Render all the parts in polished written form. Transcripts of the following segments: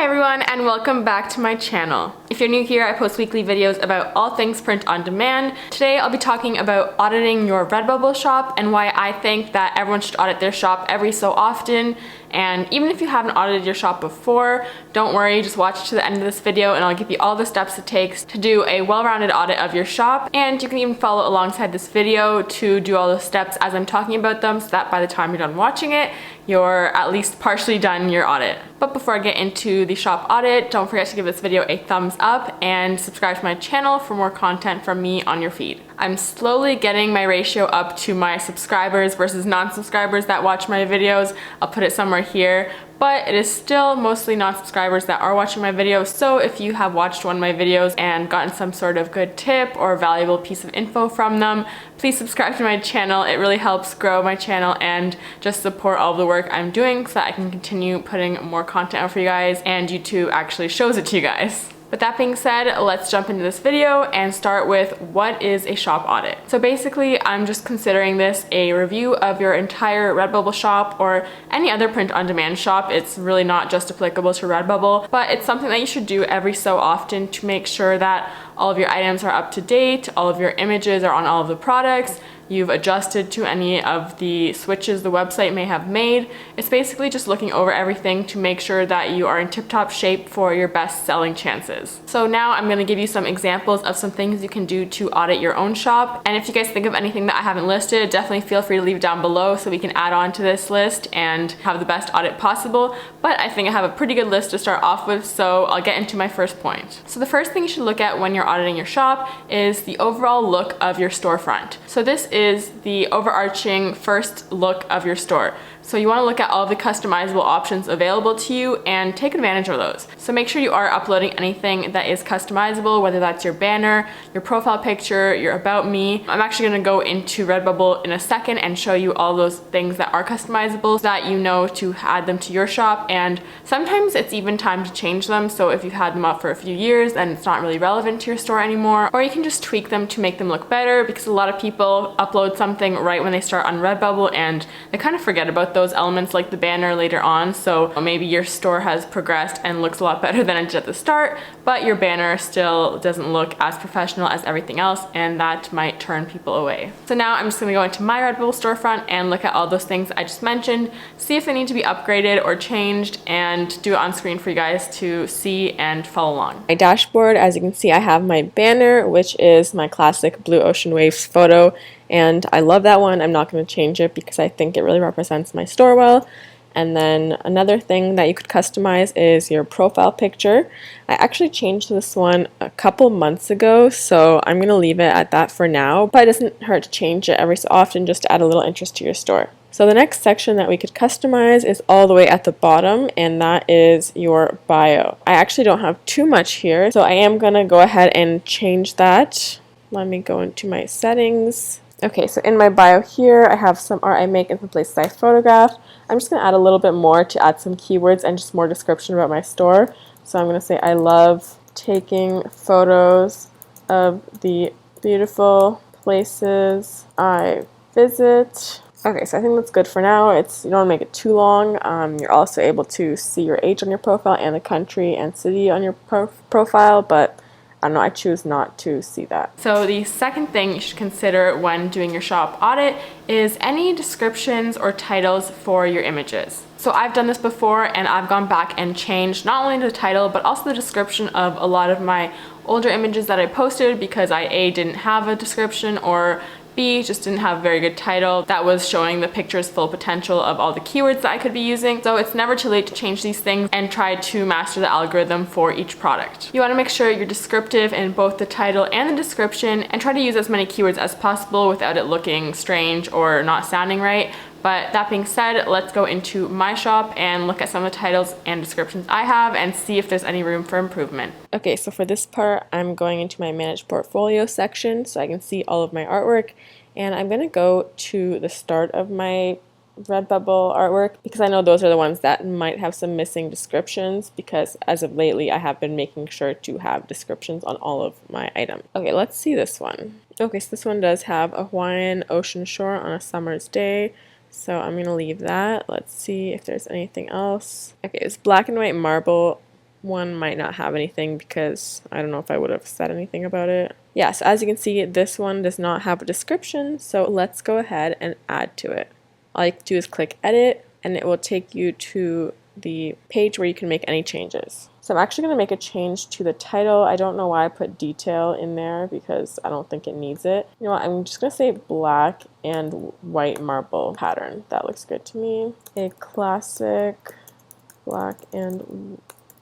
Hi everyone, and welcome back to my channel. If you're new here, I post weekly videos about all things print on demand. Today I'll be talking about auditing your Redbubble shop and why I think that everyone should audit their shop every so often. And even if you haven't audited your shop before, don't worry, just watch to the end of this video and I'll give you all the steps it takes to do a well-rounded audit of your shop. And you can even follow alongside this video to do all the steps as I'm talking about them, so that by the time you're done watching it, you're at least partially done your audit. But before I get into the shop audit, don't forget to give this video a thumbs up and subscribe to my channel for more content from me on your feed. I'm slowly getting my ratio up to my subscribers versus non-subscribers that watch my videos. I'll put it somewhere here, but it is still mostly non-subscribers that are watching my videos. So if you have watched one of my videos and gotten some sort of good tip or valuable piece of info from them, please subscribe to my channel. It really helps grow my channel and just support all of the work I'm doing so that I can continue putting more content out for you guys and YouTube actually shows it to you guys. With that being said, let's jump into this video and start with what is a shop audit. So basically, I'm just considering this a review of your entire Redbubble shop or any other print-on-demand shop. It's really not just applicable to Redbubble, but it's something that you should do every so often to make sure that all of your items are up to date, all of your images are on all of the products, you've adjusted to any of the switches the website may have made. It's basically just looking over everything to make sure that you are in tip-top shape for your best selling chances. So now I'm going to give you some examples of some things you can do to audit your own shop. And if you guys think of anything that I haven't listed, definitely feel free to leave it down below so we can add on to this list and have the best audit possible. But I think I have a pretty good list to start off with, so I'll get into my first point. So the first thing you should look at when you're auditing your shop is the overall look of your storefront. So this is the overarching first look of your store. So you want to look at all of the customizable options available to you and take advantage of those. So make sure you are uploading anything that is customizable, whether that's your banner, your profile picture, your about me. I'm actually going to go into Redbubble in a second and show you all those things that are customizable so that you know to add them to your shop. And sometimes it's even time to change them. So if you've had them up for a few years and it's not really relevant to your store anymore, or you can just tweak them to make them look better, because a lot of people upload something right when they start on Redbubble and they kind of forget about those elements like the banner later on. So maybe your store has progressed and looks a lot better than it did at the start, but your banner still doesn't look as professional as everything else, and that might turn people away. So now I'm just going to go into my Redbubble storefront and look at all those things I just mentioned, see if they need to be upgraded or changed, and do it on screen for you guys to see and follow along. My dashboard, as you can see, I have my banner, which is my classic blue ocean waves photo. And I love that one. I'm not going to change it because I think it really represents my store well. And then another thing that you could customize is your profile picture. I actually changed this one a couple months ago, so I'm going to leave it at that for now. But it doesn't hurt to change it every so often just to add a little interest to your store. So the next section that we could customize is all the way at the bottom, and that is your bio. I actually don't have too much here, so I am going to go ahead and change that. Let me go into my settings. Okay, so in my bio here, I have some art I make and some places I photograph. I'm just going to add a little bit more to add some keywords and just more description about my store. So I'm going to say I love taking photos of the beautiful places I visit. Okay, so I think that's good for now. You don't want to make it too long. You're also able to see your age on your profile and the country and city on your profile, but I don't know, I choose not to see that. So the second thing you should consider when doing your shop audit is any descriptions or titles for your images. So I've done this before and I've gone back and changed not only the title but also the description of a lot of my older images that I posted because I A, didn't have a description, or B, just didn't have a very good title that was showing the picture's full potential of all the keywords that I could be using. So it's never too late to change these things and try to master the algorithm for each product. You want to make sure you're descriptive in both the title and the description and try to use as many keywords as possible without it looking strange or not sounding right. But that being said, let's go into my shop and look at some of the titles and descriptions I have and see if there's any room for improvement. Okay, so for this part, I'm going into my Manage Portfolio section so I can see all of my artwork. And I'm going to go to the start of my Redbubble artwork because I know those are the ones that might have some missing descriptions, because as of lately I have been making sure to have descriptions on all of my items. Okay, let's see this one. Okay, so this one does have a Hawaiian ocean shore on a summer's day. So I'm going to leave that. Let's see if there's anything else. Okay, it's black and white marble one might not have anything because I don't know if I would have said anything about it. Yeah, so as you can see, this one does not have a description, so let's go ahead and add to it. All you have to do is click edit, and it will take you to the page where you can make any changes. So I'm actually going to make a change to the title. I don't know why I put detail in there because I don't think it needs it. You know what, I'm just going to say black and white marble pattern. That looks good to me. A classic black and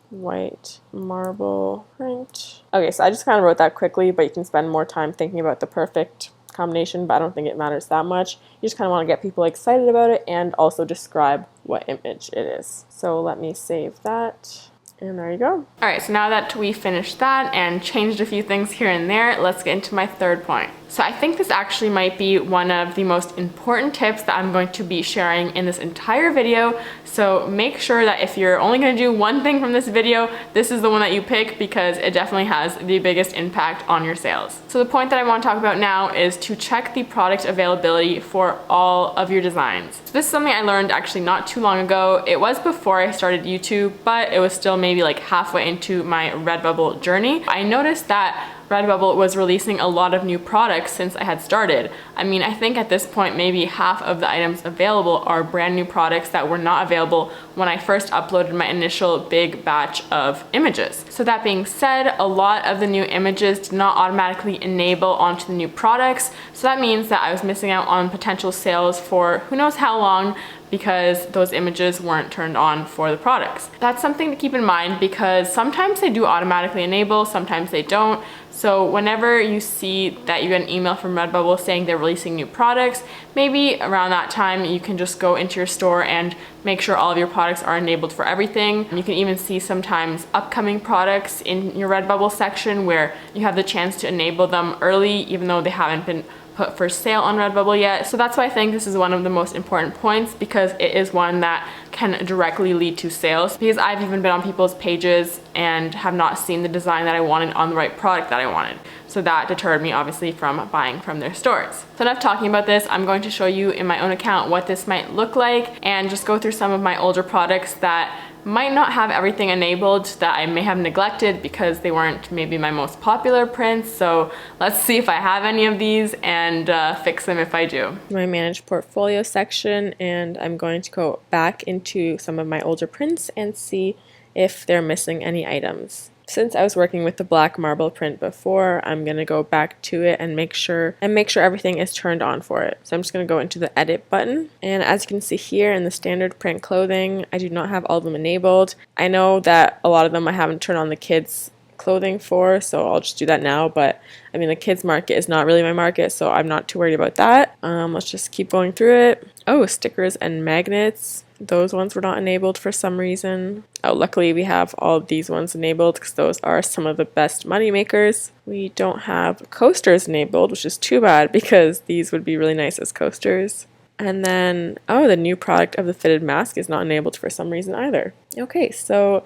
white marble print. Okay, so I just kind of wrote that quickly, but you can spend more time thinking about the perfect combination, but I don't think it matters that much. You just kind of want to get people excited about it and also describe what image it is. So let me save that. And there you go. All right, so now that we finished that and changed a few things here and there, let's get into my third point. So I think this actually might be one of the most important tips that I'm going to be sharing in this entire video. So make sure that if you're only going to do one thing from this video, this is the one that you pick because it definitely has the biggest impact on your sales. So the point that I want to talk about now is to check the product availability for all of your designs. So this is something I learned actually not too long ago. It was before I started YouTube, but it was still maybe like halfway into my Redbubble journey. I noticed that Redbubble was releasing a lot of new products since I had started. I mean, I think at this point, maybe half of the items available are brand new products that were not available when I first uploaded my initial big batch of images. So that being said, a lot of the new images did not automatically enable onto the new products. So that means that I was missing out on potential sales for who knows how long because those images weren't turned on for the products. That's something to keep in mind because sometimes they do automatically enable, sometimes they don't. So whenever you see that you get an email from Redbubble saying they're releasing new products, maybe around that time you can just go into your store and make sure all of your products are enabled for everything. You can even see sometimes upcoming products in your Redbubble section where you have the chance to enable them early even though they haven't been put for sale on Redbubble yet. So that's why I think this is one of the most important points because it is one that can directly lead to sales, because I've even been on people's pages and have not seen the design that I wanted on the right product that I wanted. So that deterred me obviously from buying from their stores. So enough talking about this, I'm going to show you in my own account what this might look like and just go through some of my older products that might not have everything enabled that I may have neglected because they weren't maybe my most popular prints. So let's see if I have any of these and fix them if I do. My managed portfolio section, and I'm going to go back into some of my older prints and see if they're missing any items. Since I was working with the black marble print before, I'm going to go back to it and make sure everything is turned on for it. So I'm just going to go into the edit button. And as you can see here in the standard print clothing, I do not have all of them enabled. I know that a lot of them I haven't turned on the kids clothing for, so I'll just do that now. But I mean, the kids market is not really my market, so I'm not too worried about that. Let's just keep going through it. Oh, stickers and magnets. Those ones were not enabled for some reason. Oh, luckily we have all of these ones enabled because those are some of the best money makers. We don't have coasters enabled, which is too bad because these would be really nice as coasters. And then, oh, the new product of the fitted mask is not enabled for some reason either. Okay, so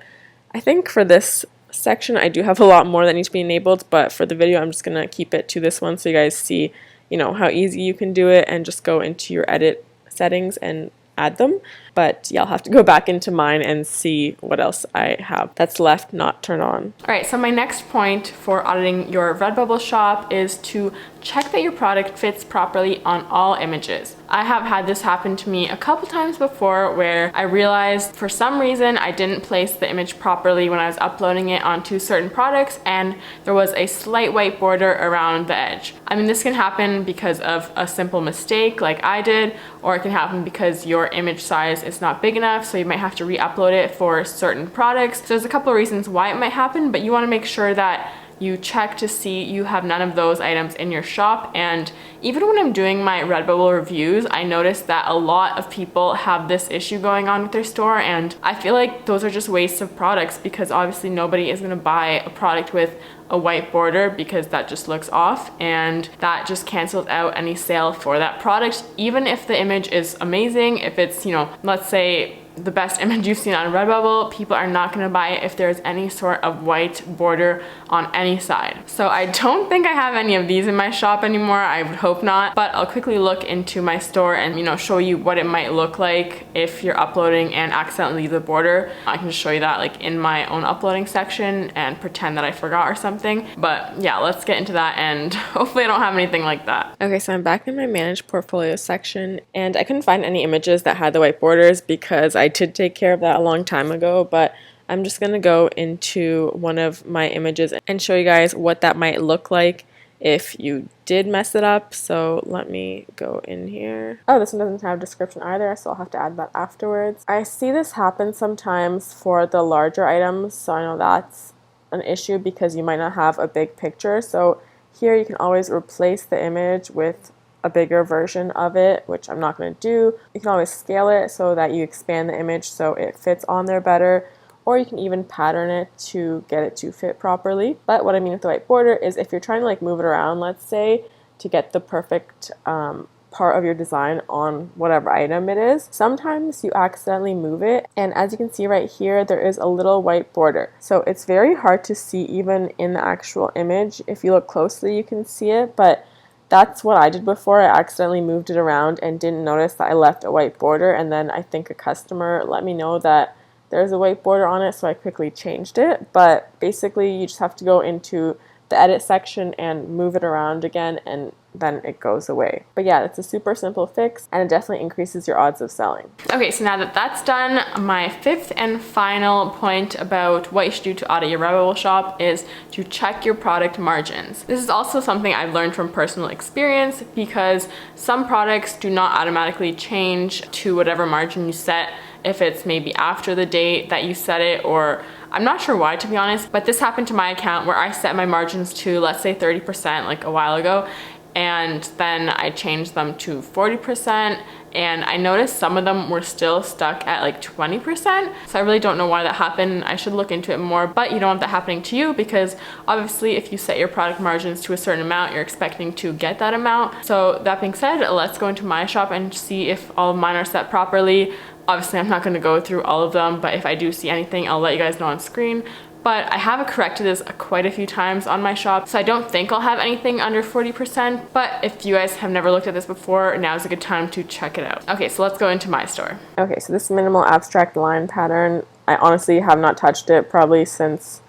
I think for this section I do have a lot more that need to be enabled, but for the video I'm just gonna keep it to this one so you guys see, you know, how easy you can do it and just go into your edit settings and add them. But yeah, I'll have to go back into mine and see what else I have that's left not turned on. All right, so my next point for auditing your Redbubble shop is to check that your product fits properly on all images. I have had this happen to me a couple times before where I realized for some reason I didn't place the image properly when I was uploading it onto certain products and there was a slight white border around the edge. I mean, this can happen because of a simple mistake like I did, or it can happen because your image size is not big enough, so you might have to re-upload it for certain products. So there's a couple of reasons why it might happen, but you want to make sure that you check to see you have none of those items in your shop. And even when I'm doing my Redbubble reviews, I notice that a lot of people have this issue going on with their store, and I feel like those are just wastes of products because obviously nobody is going to buy a product with a white border because that just looks off and that just cancels out any sale for that product. Even if the image is amazing, if it's, you know, let's say the best image you've seen on Redbubble. People are not gonna buy it if there's any sort of white border on any side. So I don't think I have any of these in my shop anymore. I would hope not, but I'll quickly look into my store and, you know, show you what it might look like if you're uploading and accidentally leave the border. I can just show you that like in my own uploading section and pretend that I forgot or something. But yeah, let's get into that, and hopefully I don't have anything like that. Okay, so I'm back in my managed portfolio section, and I couldn't find any images that had the white borders because I did take care of that a long time ago, but I'm just gonna go into one of my images and show you guys what that might look like if you did mess it up. So let me go in here. Oh, this one doesn't have a description either, so I'll have to add that afterwards. I see this happen sometimes for the larger items, so I know that's an issue because you might not have a big picture. So here you can always replace the image with a bigger version of it, which I'm not going to do. You can always scale it so that you expand the image so it fits on there better, or you can even pattern it to get it to fit properly. But what I mean with the white border is if you're trying to like move it around, let's say, to get the perfect part of your design on whatever item it is, sometimes you accidentally move it, and as you can see right here, there is a little white border. So it's very hard to see even in the actual image. If you look closely, you can see it, but that's what I did before. I accidentally moved it around and didn't notice that I left a white border, and then I think a customer let me know that there's a white border on it, so I quickly changed it. But basically you just have to go into the edit section and move it around again, and then it goes away. But yeah, it's a super simple fix, and it definitely increases your odds of selling. Okay, so now that that's done, my fifth and final point about what you should do to audit your Redbubble shop is to check your product margins. This is also something I've learned from personal experience, because some products do not automatically change to whatever margin you set if it's maybe after the date that you set it, or I'm not sure why, to be honest, but this happened to my account where I set my margins to, let's say, 30% like a while ago, and then I changed them to 40%, and I noticed some of them were still stuck at like 20%. So I really don't know why that happened. I should look into it more, but you don't want that happening to you, because obviously if you set your product margins to a certain amount, you're expecting to get that amount. So that being said, let's go into my shop and see if all of mine are set properly. Obviously, I'm not going to go through all of them, but if I do see anything, I'll let you guys know on screen. But I have corrected this quite a few times on my shop, so I don't think I'll have anything under 40%. But if you guys have never looked at this before, now's a good time to check it out. Okay, so let's go into my store. Okay, so this minimal abstract line pattern, I honestly have not touched it probably since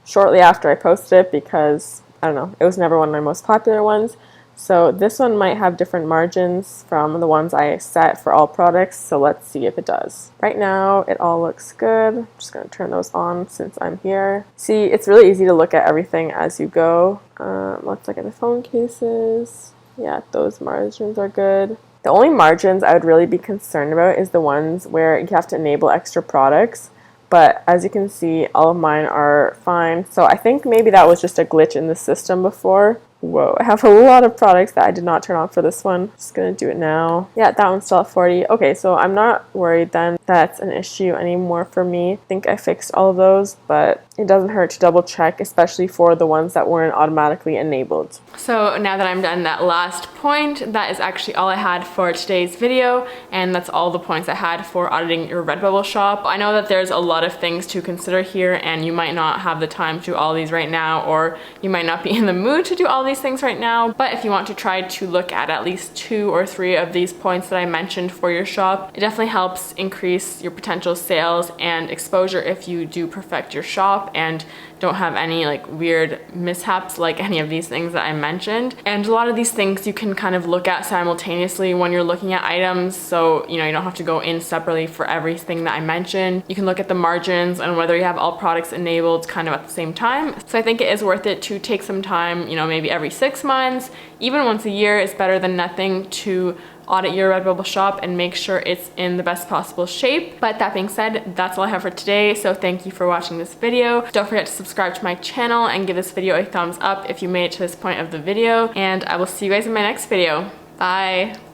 shortly after I posted it, because, I don't know, it was never one of my most popular ones. So this one might have different margins from the ones I set for all products, so let's see if it does. Right now it all looks good. I'm just going to turn those on since I'm here. See, it's really easy to look at everything as you go. Let's look at the phone cases. Yeah, those margins are good. The only margins I would really be concerned about is the ones where you have to enable extra products. But as you can see, all of mine are fine. So I think maybe that was just a glitch in the system before. Whoa, I have a lot of products that I did not turn on for this one. Just gonna do it now. Yeah, that one's still at 40. Okay, so I'm not worried then that's an issue anymore for me. I think I fixed all of those, but it doesn't hurt to double check, especially for the ones that weren't automatically enabled. So now that I'm done that last point, that is actually all I had for today's video, and that's all the points I had for auditing your Redbubble shop. I know that there's a lot of things to consider here, and you might not have the time to do all these right now, or you might not be in the mood to do all these things right now, but if you want to try to look at least 2 or 3 of these points that I mentioned for your shop, it definitely helps increase your potential sales and exposure if you do perfect your shop and don't have any like weird mishaps like any of these things that I mentioned. And a lot of these things you can kind of look at simultaneously when you're looking at items, so you know, you don't have to go in separately for everything that I mentioned. You can look at the margins and whether you have all products enabled kind of at the same time. So I think it is worth it to take some time, you know, maybe every 6 months, even once a year is better than nothing, to audit your Redbubble shop and make sure it's in the best possible shape. But that being said, that's all I have for today. So thank you for watching this video. Don't forget to subscribe to my channel and give this video a thumbs up if you made it to this point of the video. And I will see you guys in my next video. Bye.